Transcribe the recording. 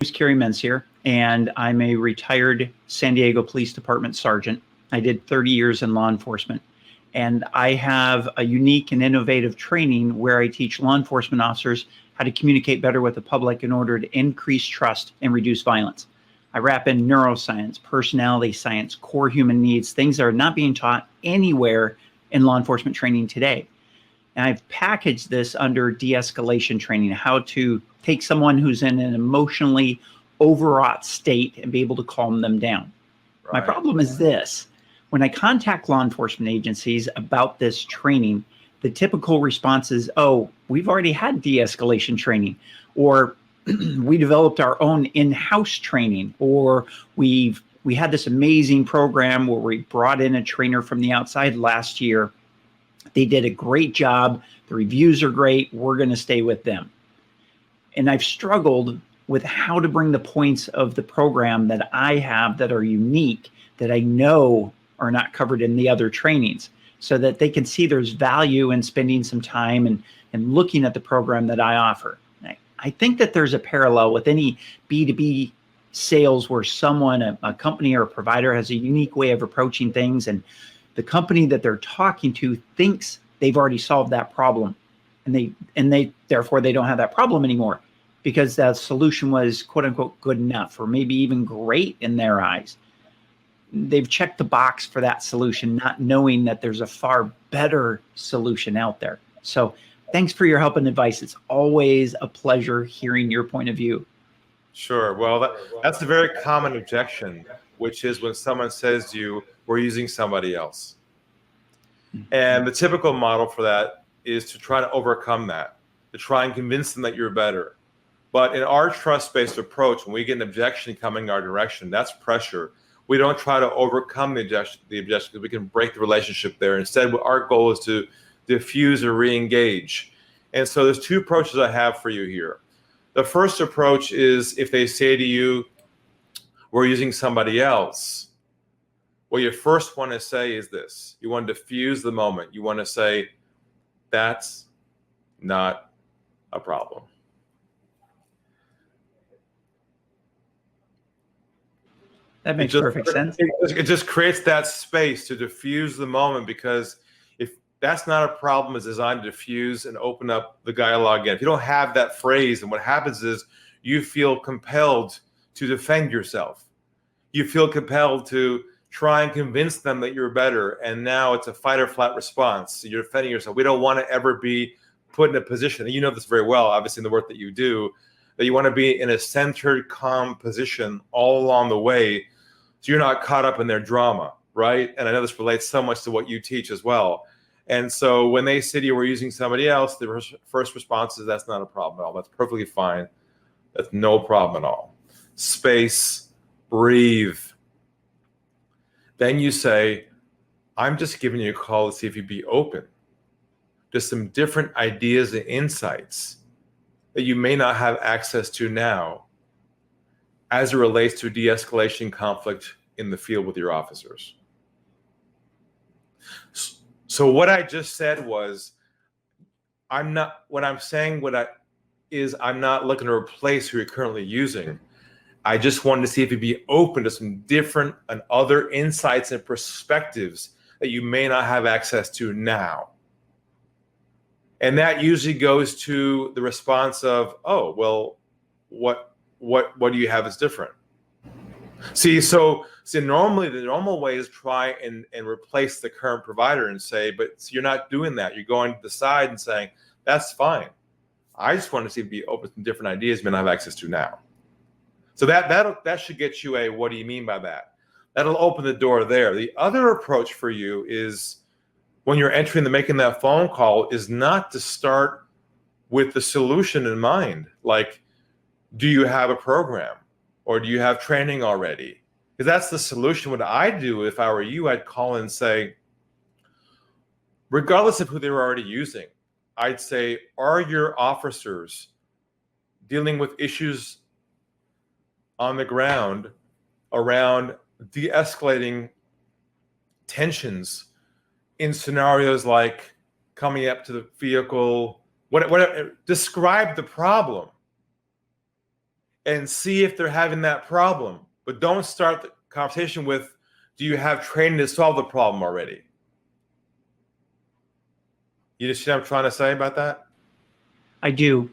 𝗪𝗏 here, and I'm a retired San Diego Police Department sergeant. I did 30 years in law enforcement, and I have a unique and innovative training where I teach law enforcement officers how to communicate better with the public in order to increase trust and reduce violence. I wrap in neuroscience, personality science, core human needs, things that are not being taught anywhere in law enforcement training today. And I've packaged this under de-escalation training, how to take someone who's in an emotionally overwrought state and be able to calm them down. Right. My problem is this. When I contact law enforcement agencies about this training, the typical response is, oh, we've already had de-escalation training, or we developed our own in-house training, or we had this amazing program where we brought in a trainer from the outside last year. They did a great job. The reviews are great. We're going to stay with them. And I've struggled with how to bring the points of the program that I have that are unique, that I know are not covered in the other trainings, so that they can see there's value in spending some time and looking at the program that I offer. I think that there's a parallel with any B2B sales where someone, a company or a provider, has a unique way of approaching things, and the company that they're talking to thinks they've already solved that problem, and they therefore they don't have that problem anymore because that solution was quote unquote good enough, or maybe even great in their eyes. They've checked the box for that solution, not knowing that there's a far better solution out there. So thanks for your help and advice. It's always a pleasure hearing your point of view. Sure. Well, that's a very common objection, which is when someone says to you, we're using somebody else. And the typical model for that is to try to overcome that, to try and convince them that you're better. But in our trust-based approach, when we get an objection coming our direction, that's pressure. We don't try to overcome the objection because we can break the relationship there. Instead, our goal is to diffuse or re-engage. And so there's two approaches I have for you here. The first approach is if they say to you, we're using somebody else, what you first want to say is this. You want to diffuse the moment. You want to say, that's not a problem. That makes perfect sense. It just creates that space to diffuse the moment, because if that's not a problem is designed to diffuse and open up the dialogue again. If you don't have that phrase, and what happens is you feel compelled to defend yourself. You feel compelled to try and convince them that you're better, and now it's a fight or flight response. So you're defending yourself. We don't want to ever be put in a position, and you know this very well, obviously in the work that you do, that you want to be in a centered, calm position all along the way, so you're not caught up in their drama, right? And I know this relates so much to what you teach as well. And so when they say to you, we're using somebody else, the first response is, that's not a problem at all. That's perfectly fine. That's no problem at all. Space, breathe. Then you say, I'm just giving you a call to see if you'd be open to some different ideas and insights that you may not have access to now as it relates to de-escalation conflict in the field with your officers. So what I just said was, I'm not looking to replace who you're currently using. I just wanted to see if you'd be open to some different and other insights and perspectives that you may not have access to now. And that usually goes to the response of, oh, well, what do you have is different? See, normally the normal way is try and replace the current provider and say, but you're not doing that. You're going to the side and saying, that's fine. I just want to see if you'd be open to different ideas you may not have access to now. So that should get you a, what do you mean by that? That'll open the door there. The other approach for you is, when you're making that phone call, is not to start with the solution in mind. Like, do you have a program, or do you have training already? Because that's the solution. What I do if I were you, I'd call and say, regardless of who they were already using, I'd say, are your officers dealing with issues on the ground around de-escalating tensions in scenarios like coming up to the vehicle, whatever, describe the problem. and see if they're having that problem. But don't start the conversation with, do you have training to solve the problem already? You just see what I'm trying to say about that? I do.